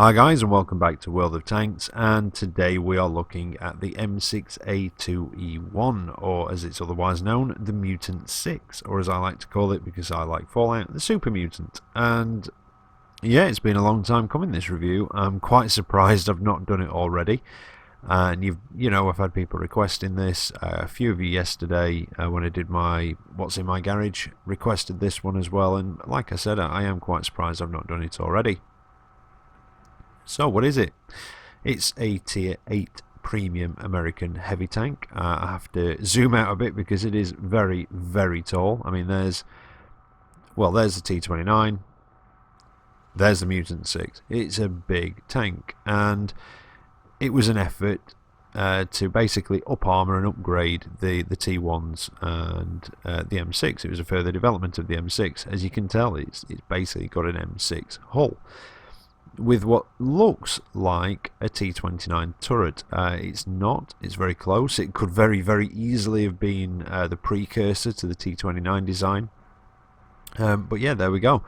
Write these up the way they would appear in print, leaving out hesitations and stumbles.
Hi guys, and welcome back to World of Tanks, and today we are looking at the M6A2E1, or as it's otherwise known, the Mutant 6, or as I like to call it because I like Fallout, the Super Mutant. And yeah, it's been a long time coming, this review. I'm quite surprised I've not done it already. And I've had people requesting this. A few of you yesterday, when I did my What's in My Garage, requested this one as well, and like I said, I am quite surprised I've not done it already. So what is it? It's a tier 8 premium American heavy tank. I have to zoom out a bit because it is very, very tall. I mean, there's the T29, there's the Mutant 6. It's a big tank, and it was an effort to basically up armour and upgrade the T1s and the M6. It was a further development of the M6. As you can tell, it's basically got an M6 hull with what looks like a T29 turret. It's not. It's very close. It could very, very easily have been the precursor to the T29 design. But yeah, there we go.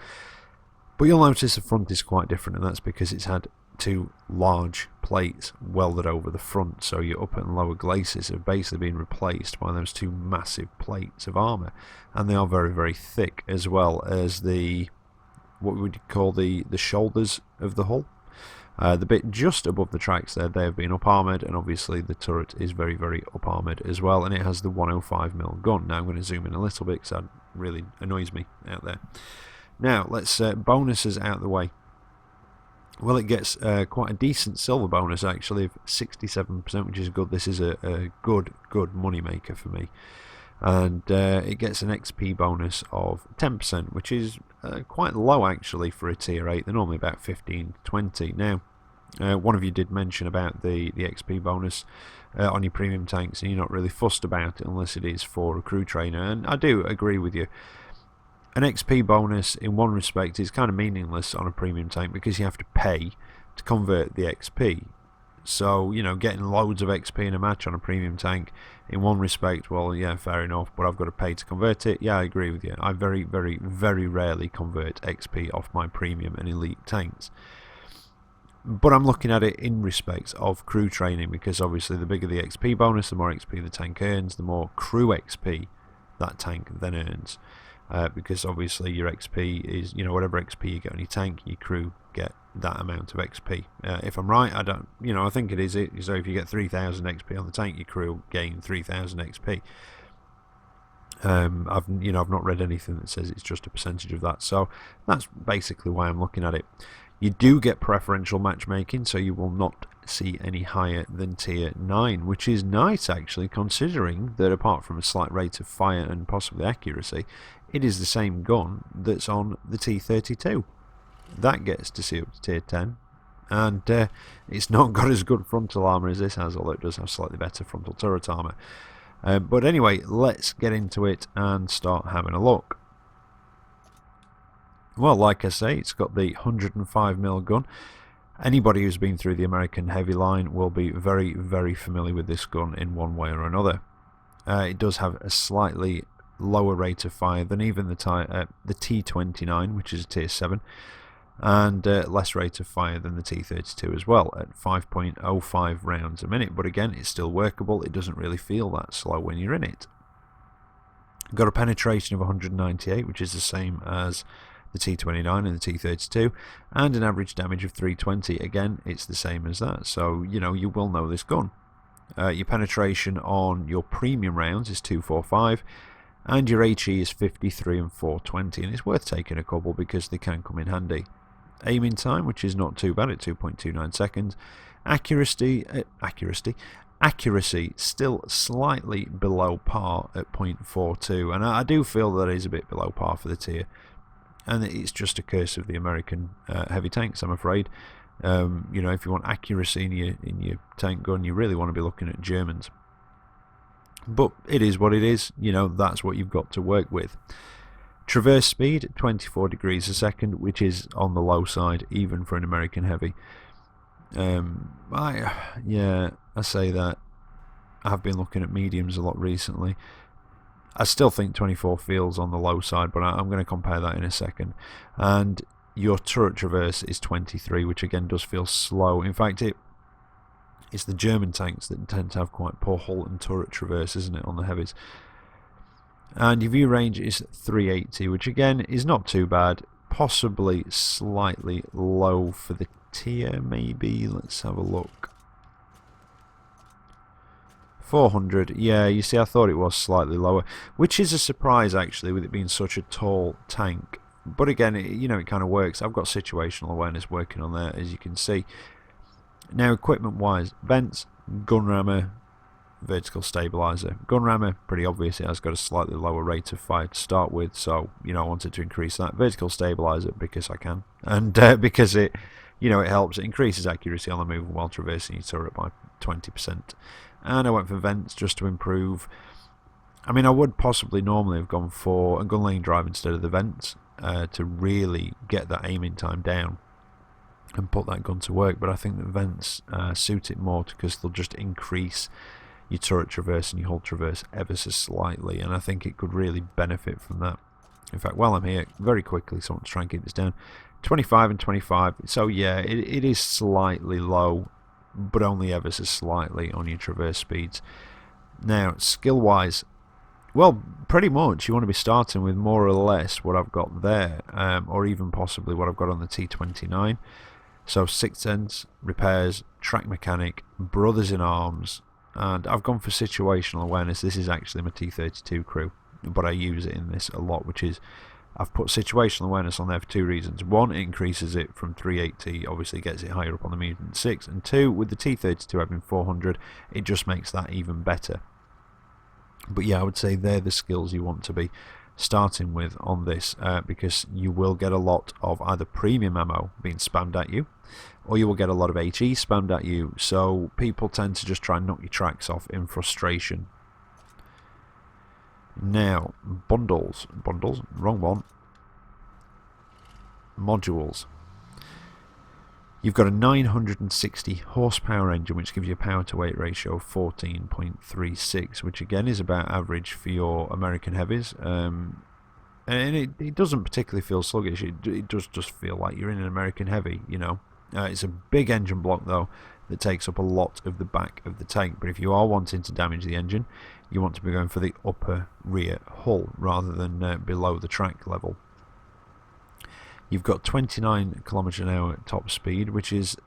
But you'll notice the front is quite different, and that's because it's had two large plates welded over the front, so your upper and lower glacis have basically been replaced by those two massive plates of armour, and they are very, very thick, as well as the what would you call the shoulders of the hull. The bit just above the tracks there, they have been up armoured, and obviously the turret is very, very up armoured as well, and it has the 105mm gun. Now I'm going to zoom in a little bit because that really annoys me out there. Now let's bonuses out the way. Well, it gets quite a decent silver bonus actually of 67%, which is good. This is a good money maker for me. And it gets an XP bonus of 10%, which is quite low actually for a tier 8. They're normally about 15 to 20. Now, one of you did mention about the XP bonus on your premium tanks, and you're not really fussed about it unless it is for a crew trainer, and I do agree with you. An XP bonus in one respect is kind of meaningless on a premium tank because you have to pay to convert the XP. So, getting loads of XP in a match on a premium tank, in one respect, well, yeah, fair enough, but I've got to pay to convert it. Yeah, I agree with you. I very, very, very rarely convert XP off my premium and elite tanks. But I'm looking at it in respect of crew training, because obviously the bigger the XP bonus, the more XP the tank earns, the more crew XP that tank then earns. Because obviously your XP is, whatever XP you get on your tank, your crew get that amount of XP. If I'm right, I don't, I think it is. So if you get 3,000 XP on the tank, your crew gain 3,000 XP. I've not read anything that says it's just a percentage of that. So that's basically why I'm looking at it. You do get preferential matchmaking, so you will not see any higher than tier 9, which is nice actually, considering that apart from a slight rate of fire and possibly accuracy, it is the same gun that's on the T32. That gets to see up to tier 10, and it's not got as good frontal armour as this has, although it does have slightly better frontal turret armour. But anyway, let's get into it and start having a look. Well, like I say, it's got the 105mm gun. Anybody who's been through the American heavy line will be very, very familiar with this gun in one way or another. It does have a slightly lower rate of fire than even the T29, which is a tier 7, and less rate of fire than the T32 as well, at 5.05 rounds a minute. But again, it's still workable. It doesn't really feel that slow when you're in it. Got a penetration of 198, which is the same as the T29 and the T32, and an average damage of 320. Again, it's the same as that, so you will know this gun. Your penetration on your premium rounds is 245, and your HE is 53 and 420, and it's worth taking a couple because they can come in handy. Aiming time, which is not too bad at 2.29 seconds. Accuracy still slightly below par at 0.42, and I do feel that is a bit below par for the tier, and it's just a curse of the American heavy tanks, I'm afraid. If you want accuracy in your tank gun, you really want to be looking at Germans. But it is what it is, that's what you've got to work with. Traverse speed 24 degrees a second, which is on the low side even for an American heavy. I say that. I've been looking at mediums a lot recently. I still think 24 feels on the low side, but I'm going to compare that in a second. And your turret traverse is 23, which again does feel slow. In fact, it's the German tanks that tend to have quite poor hull and turret traverse, isn't it, on the heavies. And your view range is 380, which again is not too bad. Possibly slightly low for the tier, maybe. Let's have a look. 400, yeah, you see, I thought it was slightly lower, which is a surprise actually, with it being such a tall tank. But again, it kind of works. I've got situational awareness working on there, as you can see. Now, equipment wise, vents, gun rammer, vertical stabilizer. Gun rammer, pretty obvious, it has got a slightly lower rate of fire to start with, so I wanted to increase that. Vertical stabilizer because I can, and because it helps. It increases accuracy on the move while traversing your turret by 20%. And I went for vents just to improve. I mean, I would possibly normally have gone for a gun lane drive instead of the vents to really get that aiming time down and put that gun to work, but I think the vents suit it more because they'll just increase your turret traverse and your hull traverse ever so slightly, and I think it could really benefit from that. In fact, while I'm here, very quickly, so I want to try and keep this down. 25 and 25, so yeah, it is slightly low, but only ever so slightly on your traverse speeds. Now, skill-wise, well, pretty much you want to be starting with more or less what I've got there, or even possibly what I've got on the T29. So 6th Sense, repairs, track mechanic, brothers in arms, and I've gone for situational awareness. This is actually my T32 crew, but I use it in this a lot, which is I've put situational awareness on there for two reasons. One, it increases it from 380, obviously gets it higher up on the Mutant 6, and two, with the T32 having 400, it just makes that even better. But yeah, I would say they're the skills you want to be starting with on this, because you will get a lot of either premium ammo being spammed at you, or you will get a lot of HE spammed at you, so people tend to just try and knock your tracks off in frustration. Now, bundles, wrong one, modules. You've got a 960 horsepower engine, which gives you a power to weight ratio of 14.36, which again is about average for your American heavies. And it doesn't particularly feel sluggish. It does just feel like you're in an American heavy, It's a big engine block though that takes up a lot of the back of the tank. But if you are wanting to damage the engine, you want to be going for the upper rear hull rather than below the track level. You've got 29 km/h at top speed, which is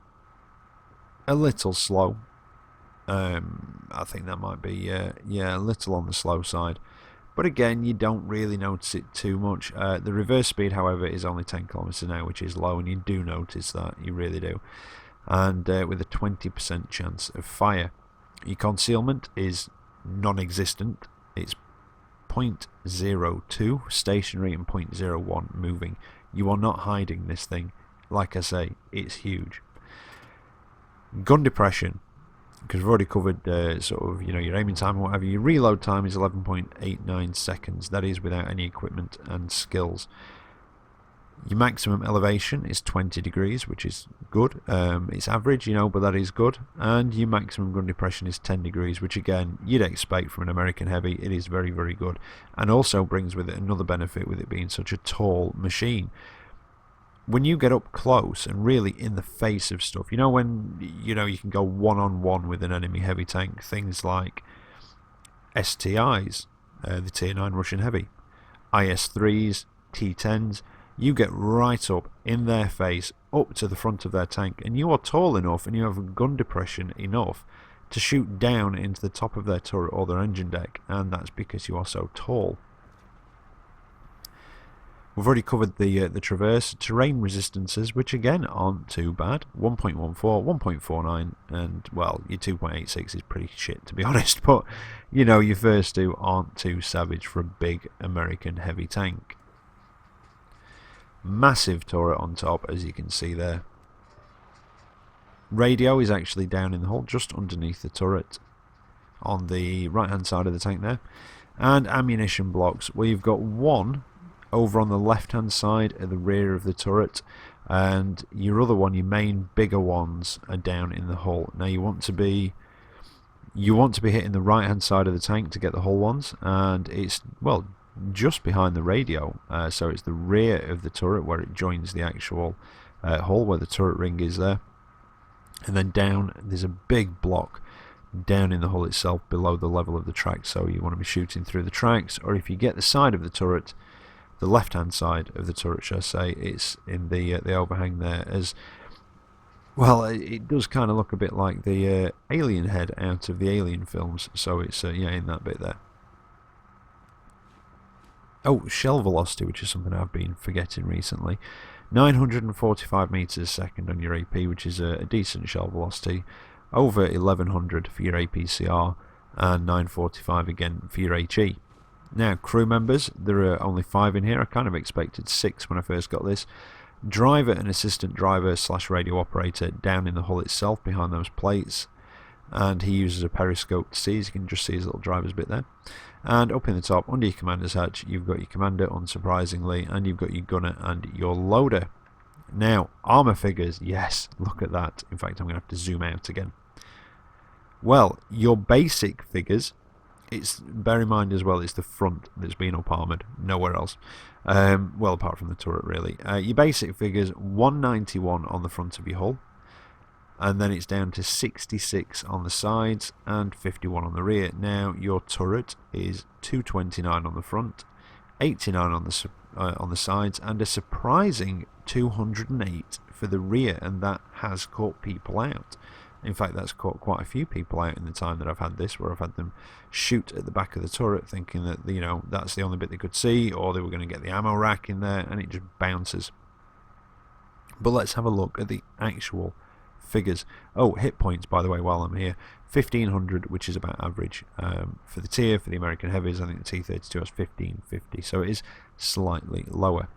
a little slow. I think that might be a little on the slow side. But again, you don't really notice it too much. The reverse speed, however, is only 10 km/h, which is low, and you do notice that, you really do. And with a 20% chance of fire. Your concealment is non-existent. It's 0.02 stationary and 0.01 moving. You are not hiding this thing. Like I say, it's huge. Gun depression, because we've already covered your aiming time and whatever. Your reload time is 11.89 seconds. That is without any equipment and skills. Your maximum elevation is 20 degrees, which is good. It's average, but that is good. And your maximum gun depression is 10 degrees, which again, you'd expect from an American heavy. It is very, very good. And also brings with it another benefit with it being such a tall machine. When you get up close and really in the face of stuff, when you can go one-on-one with an enemy heavy tank, things like STIs, the Tier 9 Russian heavy, IS-3s, T-10s, you get right up in their face, up to the front of their tank, and you are tall enough and you have gun depression enough to shoot down into the top of their turret or their engine deck, and that's because you are so tall. We've already covered the traverse terrain resistances, which again aren't too bad. 1.14, 1.49, and well, your 2.86 is pretty shit, to be honest, but your first two aren't too savage for a big American heavy tank. Massive turret on top, as you can see there. Radio is actually down in the hull, just underneath the turret, on the right hand side of the tank there. And ammunition blocks, where you've got one over on the left hand side at the rear of the turret, and your other one, your main bigger ones, are down in the hull. Now you want to be hitting the right hand side of the tank to get the hull ones, and it's, well, just behind the radio, so it's the rear of the turret where it joins the actual hull, where the turret ring is there. And then down, there's a big block down in the hull itself below the level of the tracks, so you want to be shooting through the tracks, or if you get the side of the turret, the left hand side of the turret, shall I say, it's in the overhang there, as well. It does kind of look a bit like the alien head out of the Alien films, so it's yeah, in that bit there. Oh, shell velocity, which is something I've been forgetting recently. 945 meters a second on your AP, which is a decent shell velocity. Over 1100 for your APCR, and 945 again for your HE. Now, crew members, there are only 5 in here. I kind of expected 6 when I first got this. Driver and assistant driver / radio operator down in the hull itself behind those plates, and he uses a periscope to see, as you can just see his little driver's bit there. And up in the top, under your commander's hatch, you've got your commander, unsurprisingly, and you've got your gunner and your loader. Now, armour figures, yes, look at that. In fact, I'm going to have to zoom out again. Well, your basic figures, bear in mind as well, it's the front that's been up armoured, nowhere else. Well, apart from the turret, really. Your basic figures, 191 on the front of your hull, and then it's down to 66 on the sides and 51 on the rear. Now, your turret is 229 on the front, 89 on the sides, and a surprising 208 for the rear, and that has caught people out. In fact, that's caught quite a few people out in the time that I've had this, where I've had them shoot at the back of the turret thinking that, you know, that's the only bit they could see, or they were going to get the ammo rack in there, and it just bounces. But let's have a look at the actual figures. Oh, hit points, by the way, while I'm here. 1500, which is about average for the tier. For the American heavies, I think the T32 has 1550, so it is slightly lower.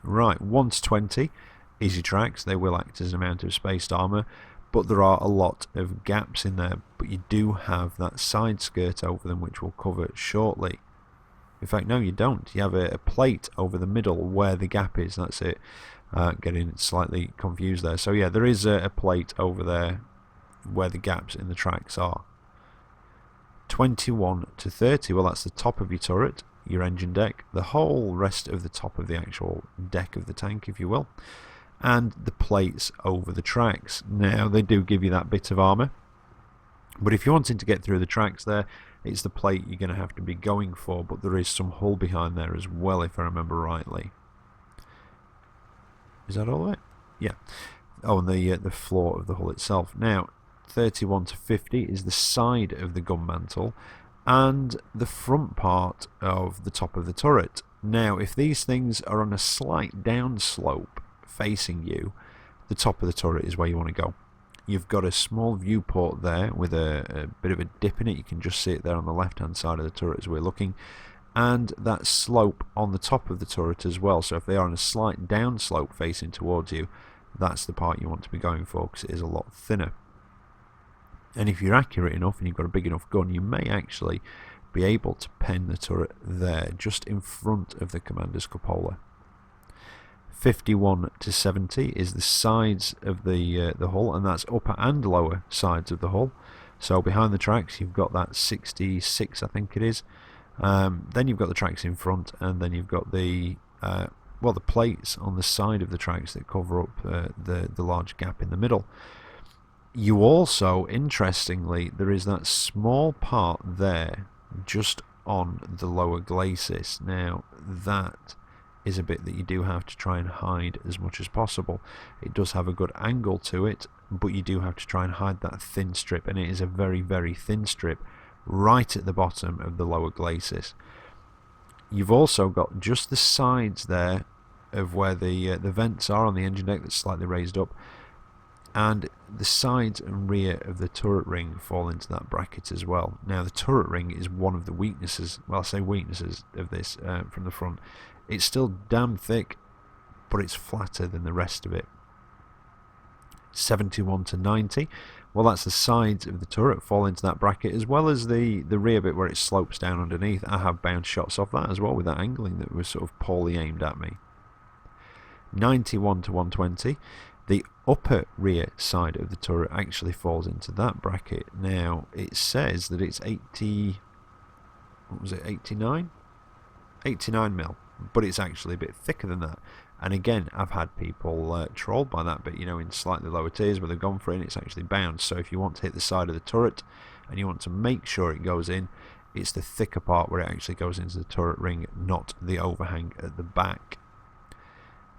Right, 1 to 20, easy tracks. They will act as an amount of spaced armour, but there are a lot of gaps in there. But you do have that side skirt over them, which we'll cover shortly. In fact, no, you don't. You have a plate over the middle where the gap is. That's it. Getting slightly confused there. So yeah, there is a plate over there where the gaps in the tracks are. 21 to 30, well, that's the top of your turret, your engine deck, the whole rest of the top of the actual deck of the tank, if you will, and the plates over the tracks. Now, they do give you that bit of armour, but if you're wanting to get through the tracks there, it's the plate you're going to have to be going for, but there is some hull behind there as well, if I remember rightly. Is that all of it? Yeah. Oh, and the floor of the hull itself. Now, 31 to 50 is the side of the gun mantle and the front part of the top of the turret. Now, if these things are on a slight downslope facing you, the top of the turret is where you want to go. You've got a small viewport there with a bit of a dip in it. You can just see it there on the left hand side of the turret as we're looking, and that slope on the top of the turret as well. So if they are on a slight downslope facing towards you, that's the part you want to be going for, because it is a lot thinner. And if you're accurate enough and you've got a big enough gun, you may actually be able to pen the turret there, just in front of the commander's cupola. 51 to 70 is the sides of the hull, and that's upper and lower sides of the hull. So behind the tracks, you've got that 66, I think it is. Then you've got the tracks in front, and then you've got the the plates on the side of the tracks that cover up the large gap in the middle. You also, interestingly, there is that small part there just on the lower glacis. Now, that is a bit that you do have to try and hide as much as possible. It does have a good angle to it, but you do have to try and hide that thin strip, and it is a very, very thin strip right at the bottom of the lower glacis. You've also got just the sides there of where the vents are on the engine deck that's slightly raised up, and the sides and rear of the turret ring fall into that bracket as well. Now, the turret ring is one of the weaknesses, well, I say weaknesses of this from the front. It's still damn thick, but it's flatter than the rest of it. 71 to 90, well, that's the sides of the turret fall into that bracket, as well as the rear bit where it slopes down underneath. I have bounce shots off that as well, with that angling that was sort of poorly aimed at me. 91 to 120, the upper rear side of the turret actually falls into that bracket. Now, it says that it's 80, what was it, 89? 89mm, but it's actually a bit thicker than that. And again, I've had people trolled by that, but you know, in slightly lower tiers where they've gone for it and it's actually bounced. So if you want to hit the side of the turret and you want to make sure it goes in, it's the thicker part where it actually goes into the turret ring, not the overhang at the back.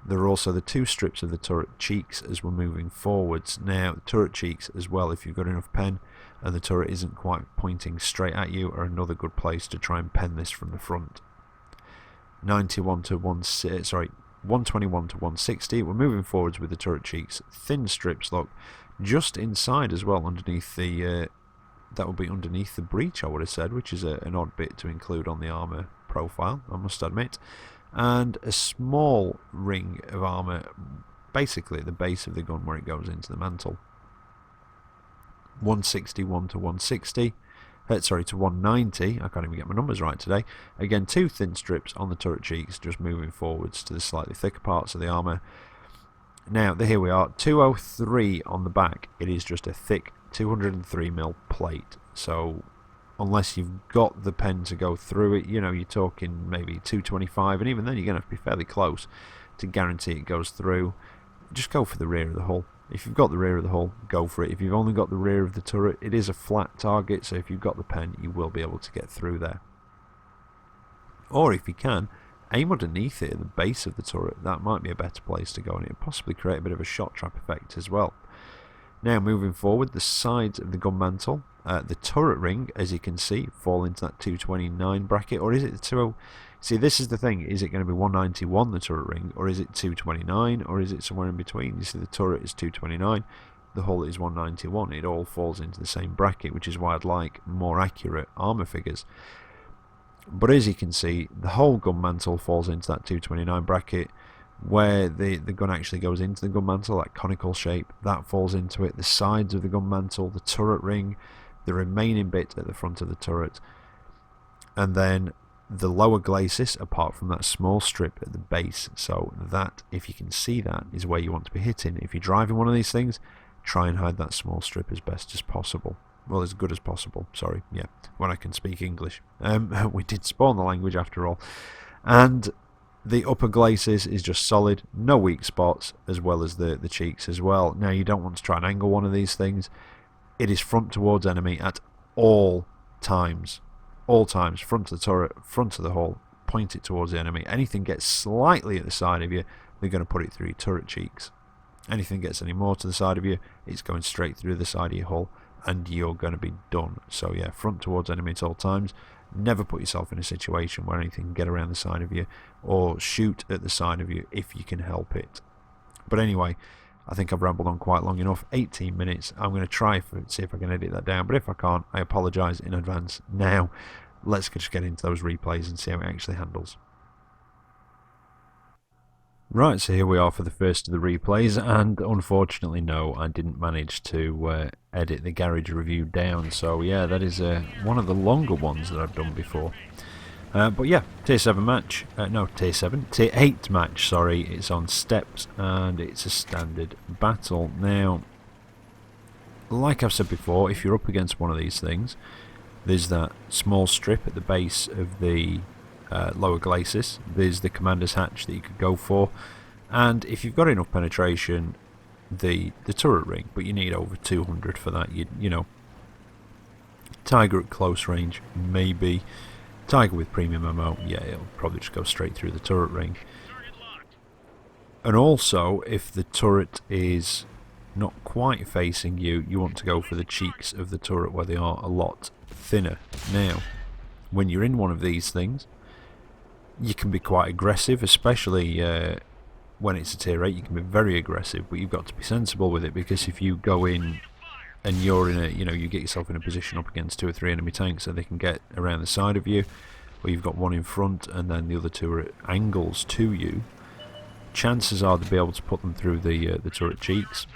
There are also the two strips of the turret cheeks as we're moving forwards. Now, the turret cheeks as well, if you've got enough pen and the turret isn't quite pointing straight at you, are another good place to try and pen this from the front. 121 to 160. We're moving forwards with the turret cheeks. Thin strips, look, just inside as well, underneath the that would be underneath the breech, I would have said, which is an odd bit to include on the armour profile, I must admit. And a small ring of armour basically at the base of the gun where it goes into the mantle. 161 to 160. To 190, I can't even get my numbers right today. Again, two thin strips on the turret cheeks, just moving forwards to the slightly thicker parts of the armour. Now, here we are, 203 on the back. It is just a thick 203mm plate. So, unless you've got the pen to go through it, you know, you're talking maybe 225, and even then you're going to have to be fairly close to guarantee it goes through. Just go for the rear of the hull. If you've got the rear of the hull, go for it. If you've only got the rear of the turret, it is a flat target, so if you've got the pen, you will be able to get through there. Or if you can, aim underneath it at the base of the turret. That might be a better place to go, and it possibly create a bit of a shot trap effect as well. Now moving forward, the sides of the gun mantle, the turret ring, as you can see, fall into that 229 bracket, or is it the 20? See, this is the thing, is it going to be 191, the turret ring, or is it 229, or is it somewhere in between? You see, the turret is 229, the hull is 191. It all falls into the same bracket, which is why I'd like more accurate armour figures. But as you can see, the whole gun mantle falls into that 229 bracket. Where the gun actually goes into the gun mantle, that conical shape, that falls into it. The sides of the gun mantle, the turret ring, the remaining bit at the front of the turret, and then the lower glacis, apart from that small strip at the base. So that, if you can see that, is where you want to be hitting. If you're driving one of these things, try and hide that small strip as best as possible. Well, as good as possible, sorry, yeah, when I can speak English. We did spawn the language after all. And the upper glacis is just solid, no weak spots, as well as the cheeks as well. Now, you don't want to try and angle one of these things. It is front towards enemy at all times. All times, front of the turret, front of the hull, point it towards the enemy. Anything gets slightly at the side of you, they're going to put it through your turret cheeks. Anything gets any more to the side of you, it's going straight through the side of your hull, and you're going to be done. So yeah, front towards enemy at all times. Never put yourself in a situation where anything can get around the side of you, or shoot at the side of you if you can help it. But anyway, I think I've rambled on quite long enough. 18 minutes. I'm going to try see if I can edit that down, but if I can't, I apologise in advance. Now, let's just get into those replays and see how it actually handles. Right, so here we are for the first of the replays, and unfortunately, no, I didn't manage to edit the garage review down, so yeah, that is one of the longer ones that I've done before. But yeah, tier 7 match, tier 8 match, sorry, it's on steps, and it's a standard battle. Now, like I've said before, if you're up against one of these things, there's that small strip at the base of the lower glacis, there's the commander's hatch that you could go for, and if you've got enough penetration, the turret ring, but you need over 200 for that. You know, Tiger at close range, maybe. Tiger with premium ammo, yeah, it'll probably just go straight through the turret ring. And also, if the turret is not quite facing you, you want to go for the cheeks of the turret where they are a lot thinner. Now, when you're in one of these things, you can be quite aggressive, especially when it's a tier 8. You can be very aggressive, but you've got to be sensible with it, because if you go in and you're in you get yourself in a position up against 2 or 3 enemy tanks so they can get around the side of you, or you've got one in front and then the other two are at angles to you, chances are they'll be able to put them through the turret cheeks,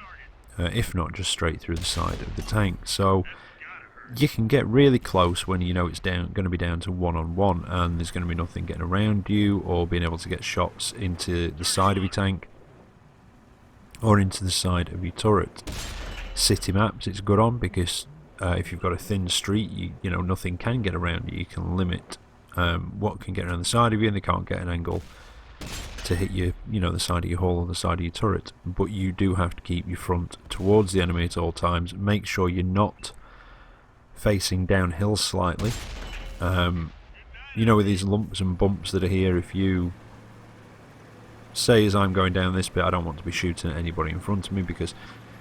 if not just straight through the side of the tank. So you can get really close when you know it's going to be down to one-on-one, and there's going to be nothing getting around you or being able to get shots into the side of your tank or into the side of your turret. City maps it's good on, because if you've got a thin street, you know nothing can get around you. You can limit what can get around the side of you, and they can't get an angle to hit you, the side of your hull or the side of your turret. But you do have to keep your front towards the enemy at all times. Make sure you're not facing downhill slightly. With these lumps and bumps that are here, if you say, as I'm going down this bit, I don't want to be shooting at anybody in front of me, because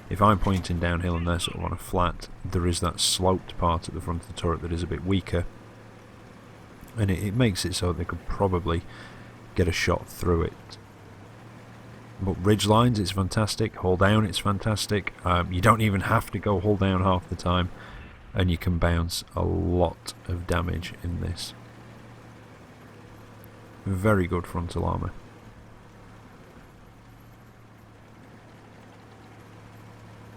if I'm pointing downhill and they're sort of on a flat, there is that sloped part at the front of the turret that is a bit weaker, and it makes it so they could probably get a shot through it. But ridge lines, it's fantastic. Hull down, it's fantastic. You don't even have to go hull down half the time, and you can bounce a lot of damage in this. Very good frontal armour.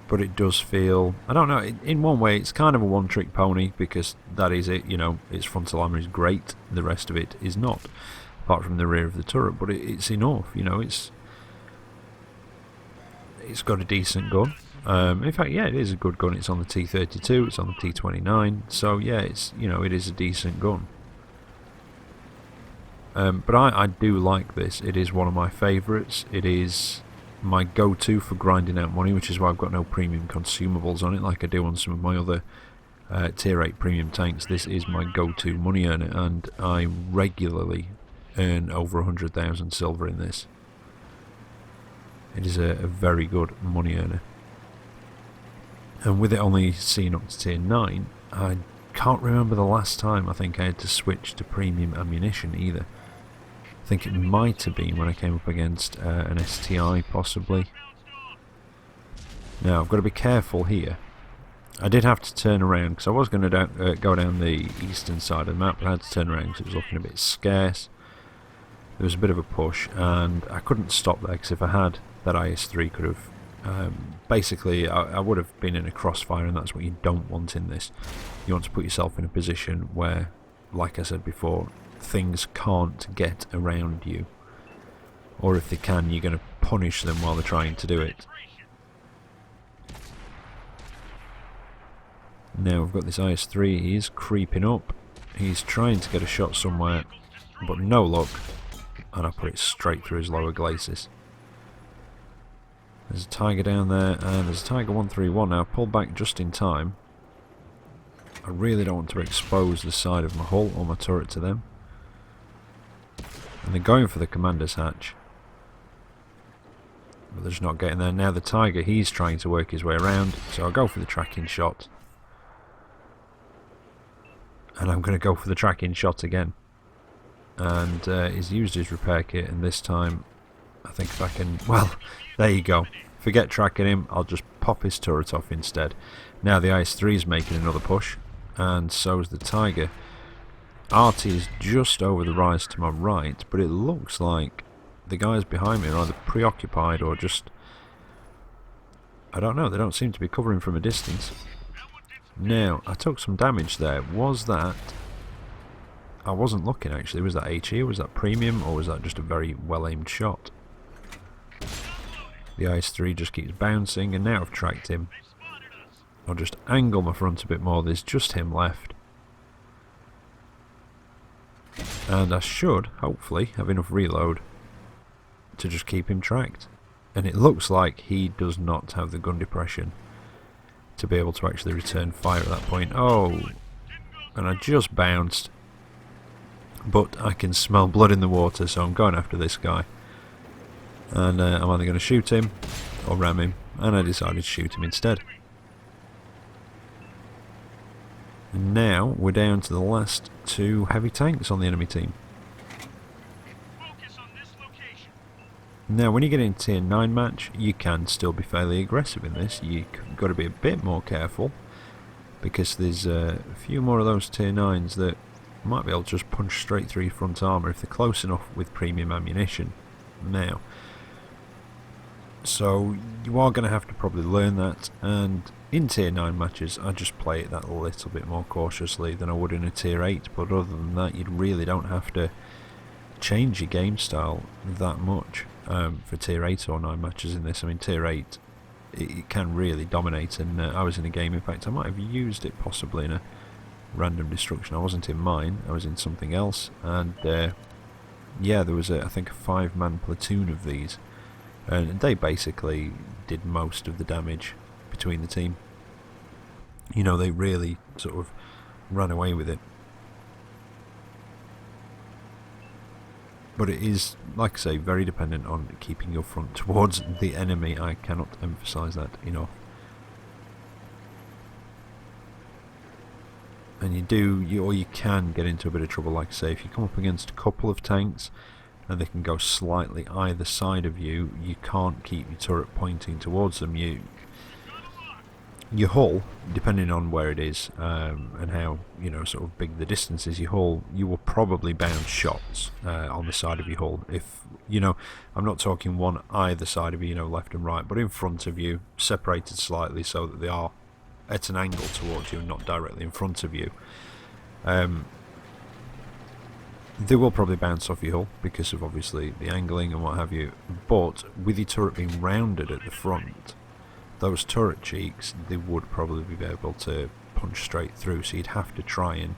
But it does feel, I don't know, in one way it's kind of a one-trick pony, because that is it, its frontal armour is great, the rest of it is not, apart from the rear of the turret, but it's enough, it's got a decent gun. In fact, yeah, it is a good gun. It's on the T32, it's on the T29, so yeah, it is a decent gun. But I do like this. It is one of my favourites. It is my go-to for grinding out money, which is why I've got no premium consumables on it like I do on some of my other tier 8 premium tanks. This is my go-to money earner, and I regularly earn over 100,000 silver in this. It is a very good money earner. And with it only seeing up to tier 9, I can't remember the last time I think I had to switch to premium ammunition either. I think it might have been when I came up against an STI, possibly. Now, I've got to be careful here. I did have to turn around, because I was going to go down the eastern side of the map, but I had to turn around because it was looking a bit scarce. There was a bit of a push, and I couldn't stop there, because if I had, that IS-3 could have... basically, I would have been in a crossfire, and that's what you don't want in this. You want to put yourself in a position where, like I said before, things can't get around you, or if they can, you're going to punish them while they're trying to do it. Now we've got this IS-3, he's creeping up, he's trying to get a shot somewhere, but no luck, and I put it straight through his lower glacis. There's a Tiger down there, and there's a Tiger 131 now. Pulled back just in time. I really don't want to expose the side of my hull or my turret to them. And they're going for the commander's hatch, but they're just not getting there. Now the Tiger, he's trying to work his way around, so I'll go for the tracking shot. And I'm going to go for the tracking shot again. And he's used his repair kit, and this time I think if I can... Well, there you go. Forget tracking him, I'll just pop his turret off instead. Now the IS-3 is making another push, and so is the Tiger. RT is just over the rise to my right, but it looks like the guys behind me are either preoccupied or just... I don't know, they don't seem to be covering from a distance. Now, I took some damage there. Was that... I wasn't looking actually. Was that HE, was that premium, or was that just a very well aimed shot? The IS-3 just keeps bouncing, and now I've tracked him. I'll just angle my front a bit more. There's just him left. And I should, hopefully, have enough reload to just keep him tracked. And it looks like he does not have the gun depression to be able to actually return fire at that point. Oh! And I just bounced. But I can smell blood in the water, so I'm going after this guy. And I'm either going to shoot him or ram him, and I decided to shoot him instead. And now we're down to the last two heavy tanks on the enemy team. Now when you get into tier 9 match, you can still be fairly aggressive in this. You've got to be a bit more careful, because there's a few more of those tier 9s that might be able to just punch straight through your front armour if they're close enough with premium ammunition. Now, so you are going to have to probably learn that, and in tier 9 matches I just play it that little bit more cautiously than I would in a tier 8, but other than that you really don't have to change your game style that much for tier 8 or 9 matches in this. I mean, tier 8 it can really dominate, and I was in a game, in fact I might have used it possibly in a random destruction. I wasn't in mine, I was in something else, and yeah, there was I think a 5-man platoon of these, and they basically did most of the damage between the team. You know, they really sort of ran away with it. But it is, like I say, very dependent on keeping your front towards the enemy. I cannot emphasise that enough. And you can get into a bit of trouble, like I say, if you come up against a couple of tanks and they can go slightly either side of you, you can't keep your turret pointing towards them. Your hull, depending on where it is and how, you know, sort of big the distance is, your hull, you will probably bounce shots on the side of your hull. If, you know, I'm not talking one either side of you, you know, left and right, but in front of you, separated slightly so that they are at an angle towards you and not directly in front of you. They will probably bounce off your hull because of obviously the angling and what have you, but with your turret being rounded at the front, those turret cheeks, they would probably be able to punch straight through, so you'd have to try and,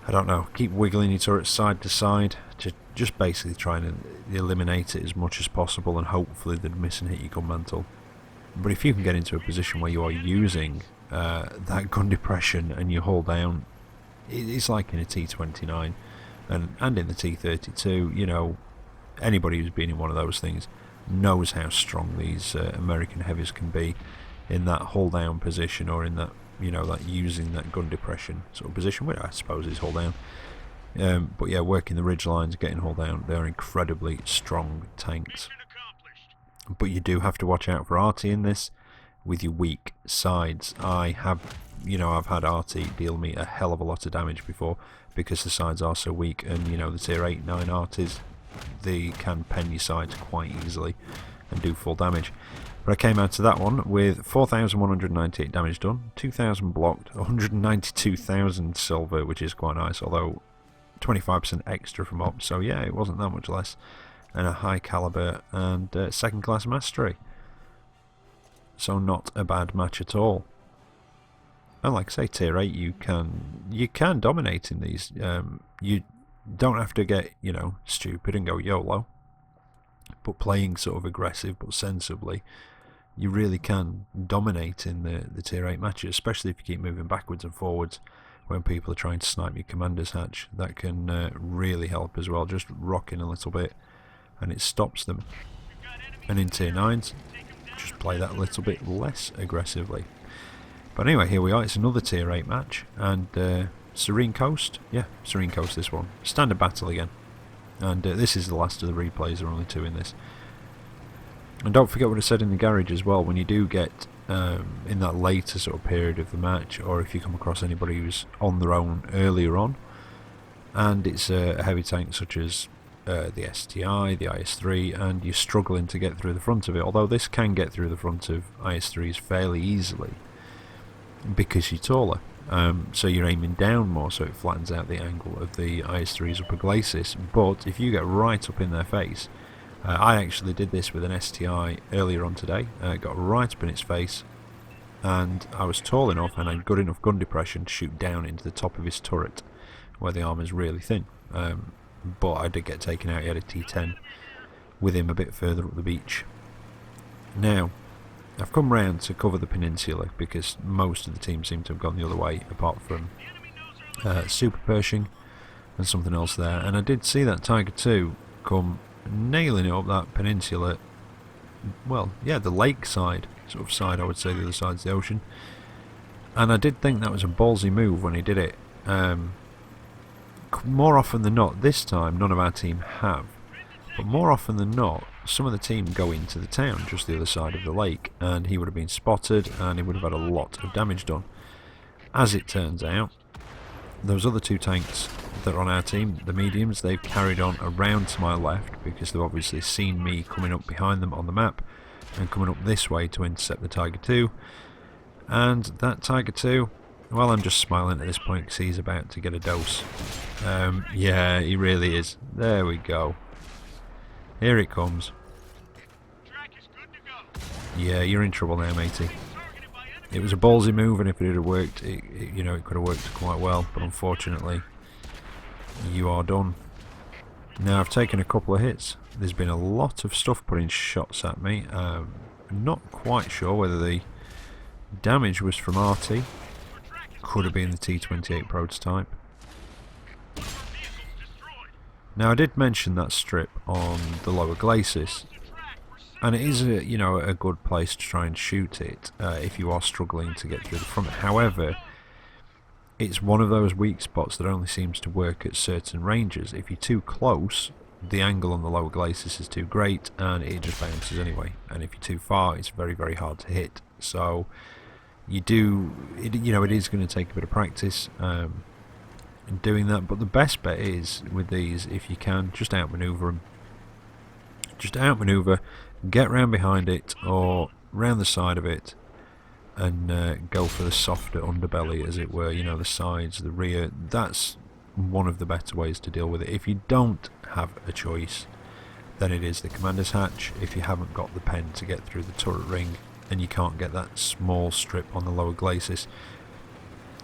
I don't know, keep wiggling your turret side to side to just basically try and eliminate it as much as possible, and hopefully they'd miss and hit your gun mantle. But if you can get into a position where you are using that gun depression and you hold down, it's like in a T29 and in the T32, you know, anybody who's been in one of those things knows how strong these American heavies can be in that hold down position, or in that, you know, that using that gun depression sort of position, which I suppose is hold down. But yeah, working the ridge lines, getting hold down, they're incredibly strong tanks. But you do have to watch out for RT in this with your weak sides. I have, you know, I've had RT deal me a hell of a lot of damage before because the sides are so weak, and you know, the tier 8, 9 RTs, they can pen your sides quite easily and do full damage. But I came out to that one with 4,198 damage done, 2,000 blocked, 192,000 silver, which is quite nice, although 25% extra from ops, so yeah, it wasn't that much less, and a high caliber and second class mastery. So not a bad match at all. And like I say, tier 8, you can dominate in these. You don't have to get, you know, stupid and go YOLO, but playing sort of aggressive but sensibly, you really can dominate in the tier 8 matches, especially if you keep moving backwards and forwards when people are trying to snipe your commander's hatch. That can really help as well, just rocking a little bit and it stops them. And in tier 9s, just play that a little bit less aggressively. But anyway, here we are, it's another tier 8 match, and Serene Coast, yeah, Serene Coast this one, standard battle again. And this is the last of the replays, there are only 2 in this. And don't forget what I said in the garage as well, when you do get in that later sort of period of the match, or if you come across anybody who's on their own earlier on, and it's a heavy tank such as the STI, the IS-3, and you're struggling to get through the front of it, although this can get through the front of IS-3s fairly easily because you're taller. So you're aiming down more, so it flattens out the angle of the IS-3's upper glacis. But if you get right up in their face, I actually did this with an STI earlier on today, got right up in its face, and I was tall enough and I had good enough gun depression to shoot down into the top of his turret, where the armour's really thin. But I did get taken out. He had a T10 with him a bit further up the beach. Now, I've come round to cover the peninsula because most of the team seem to have gone the other way, apart from Super Pershing and something else there. And I did see that Tiger 2 come nailing it up that peninsula. Well, yeah, the lake side, sort of side, I would say, the other side's the ocean. And I did think that was a ballsy move when he did it. More often than not, this time none of our team have, but more often than not, some of the team go into the town just the other side of the lake, and he would have been spotted and he would have had a lot of damage done. As it turns out, those other 2 tanks that are on our team, the mediums, they've carried on around to my left because they've obviously seen me coming up behind them on the map and coming up this way to intercept the Tiger 2. And that Tiger 2, well, I'm just smiling at this point because he's about to get a dose. Yeah, he really is. There we go. Here it comes. Yeah, you're in trouble now, matey. It was a ballsy move, and if it had worked, you know, it could have worked quite well. But unfortunately, you are done. Now I've taken a couple of hits. There's been a lot of stuff putting shots at me. I'm not quite sure whether the damage was from RT. Could have been the T28 prototype. Now I did mention that strip on the lower glacis, and it is a, you know, a good place to try and shoot it if you are struggling to get through the front. However, it's one of those weak spots that only seems to work at certain ranges. If you're too close, the angle on the lower glacis is too great and it just bounces anyway, and if you're too far, it's very, very hard to hit. So you know, it is going to take a bit of practice in doing that, but the best bet is with these, if you can, just outmaneuver them. Just outmaneuver, get round behind it or round the side of it, and go for the softer underbelly, as it were, you know, the sides, the rear. That's one of the better ways to deal with it. If you don't have a choice, then it is the commander's hatch. If you haven't got the pen to get through the turret ring and you can't get that small strip on the lower glacis,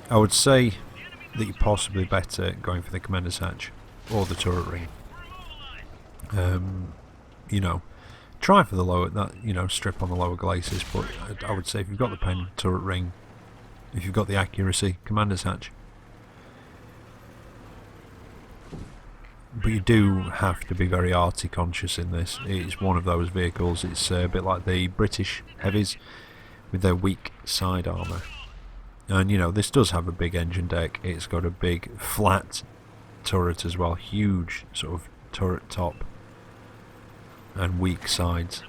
I would say that you're possibly better going for the commander's hatch or the turret ring. You know, try for the lower, that, you know, strip on the lower glacis, but I would say if you've got the pen, turret ring, if you've got the accuracy, commander's hatch. But you do have to be very arty conscious in this. It's one of those vehicles, it's a bit like the British heavies with their weak side armour. And you know, this does have a big engine deck, it's got a big flat turret as well, huge sort of turret top and weak sides.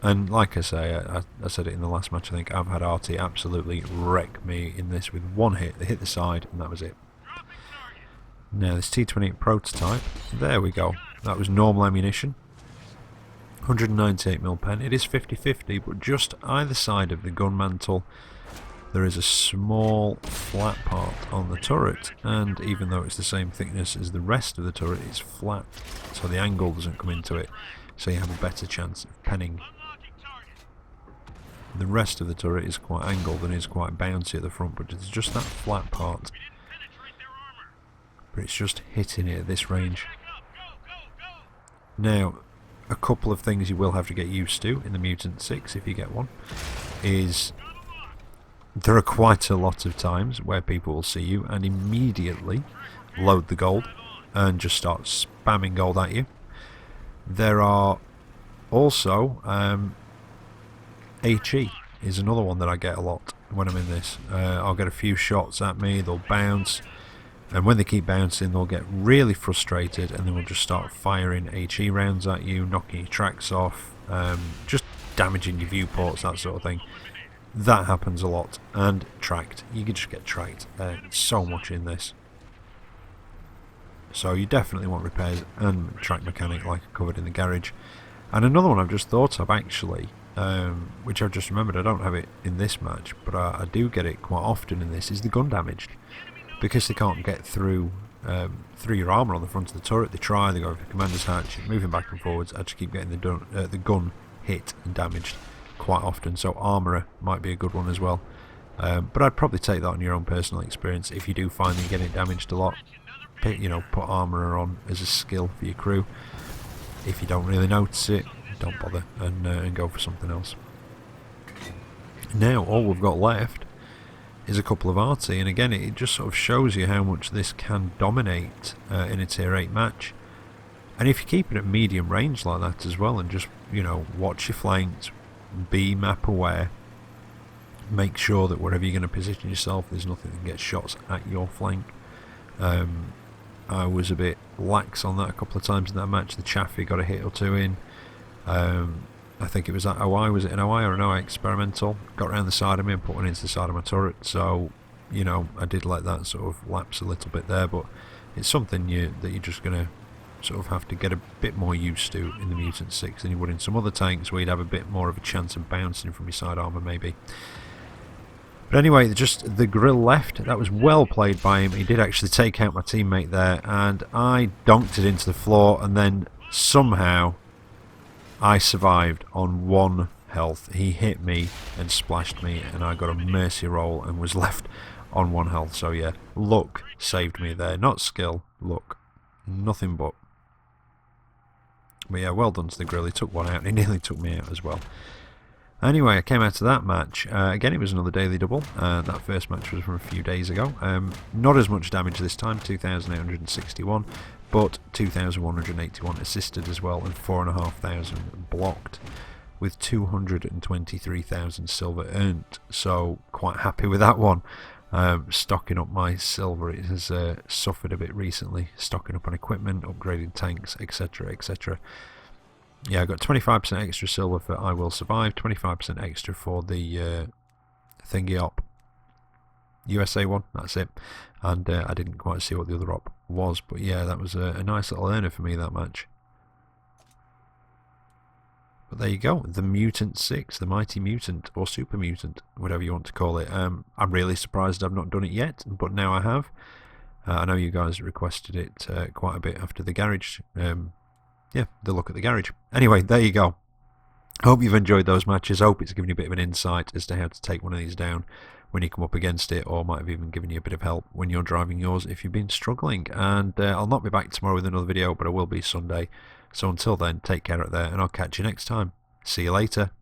And like I say, I said it in the last match, I think, I've had RT absolutely wreck me in this with one hit. They hit the side and that was it. Now this T28 prototype, there we go, that was normal ammunition, 198mm pen. It is 50-50, but just either side of the gun mantle there is a small flat part on the turret, and even though it's the same thickness as the rest of the turret, it's flat, so the angle doesn't come into it, so you have a better chance of penning. The rest of the turret is quite angled and is quite bouncy at the front, but it's just that flat part. But it's just hitting it at this range. Now, a couple of things you will have to get used to in the Mutant 6 if you get one is there are quite a lot of times where people will see you and immediately load the gold and just start spamming gold at you. There are also HE is another one that I get a lot when I'm in this. I'll get a few shots at me, they'll bounce, and when they keep bouncing they'll get really frustrated and they will just start firing HE rounds at you, knocking your tracks off, just damaging your viewports, that sort of thing. That happens a lot. And tracked, you can just get tracked, so much in this. So you definitely want repairs and track mechanic like I covered in the garage. And another one I've just thought of actually, which I've just remembered, I don't have it in this match, but I do get it quite often in this, is the gun damaged. Because they can't get through your armour on the front of the turret, they try, they go for the commander's hatch, moving back and forwards, I just keep getting the gun hit and damaged quite often, so armourer might be a good one as well. But I'd probably take that on your own personal experience. If you do find that you're getting damaged a lot, you know, put armourer on as a skill for your crew. If you don't really notice it, don't bother and go for something else. Now all we've got left is a couple of RT, and again it just sort of shows you how much this can dominate in a tier 8 match. And if you keep it at medium range like that as well, and just, you know, watch your flanks, be map aware, make sure that wherever you're going to position yourself there's nothing that gets shots at your flank. I was a bit lax on that a couple of times in that match. The Chaffee got a hit or two in. I think it was that OI, was it an OI or an OI experimental? Got around the side of me and put one into the side of my turret, so, you know, I did let that sort of lapse a little bit there, but it's something that you're just going to sort of have to get a bit more used to in the Mutant 6 than you would in some other tanks where you'd have a bit more of a chance of bouncing from your side armour maybe. But anyway, just the grill left, that was well played by him. He did actually take out my teammate there, and I donked it into the floor, and then somehow I survived on one health. He hit me and splashed me, and I got a mercy roll and was left on 1 health. So yeah, luck saved me there, not skill, luck, nothing but. But yeah, well done to the grill. He took one out and he nearly took me out as well. Anyway, I came out of that match. Again, it was another daily double. That first match was from a few days ago. Not as much damage this time, 2,861, but 2,181 assisted as well, and 4,500 blocked, with 223,000 silver earned. So quite happy with that one. Stocking up my silver, it has suffered a bit recently. Stocking up on equipment, upgrading tanks, etc, etc. Yeah, I got 25% extra silver for I Will Survive, 25% extra for the thingy op, USA one, that's it. And I didn't quite see what the other op was, but yeah, that was a nice little earner for me, that match. But there you go, the Mutant 6, the Mighty Mutant, or Super Mutant, whatever you want to call it. I'm really surprised I've not done it yet, but now I have. I know you guys requested it quite a bit after the garage. Yeah, the look at the garage. Anyway, there you go. Hope you've enjoyed those matches. Hope it's given you a bit of an insight as to how to take one of these down when you come up against it, or might have even given you a bit of help when you're driving yours if you've been struggling. And I'll not be back tomorrow with another video, but I will be Sunday. So until then, take care out there, and I'll catch you next time. See you later.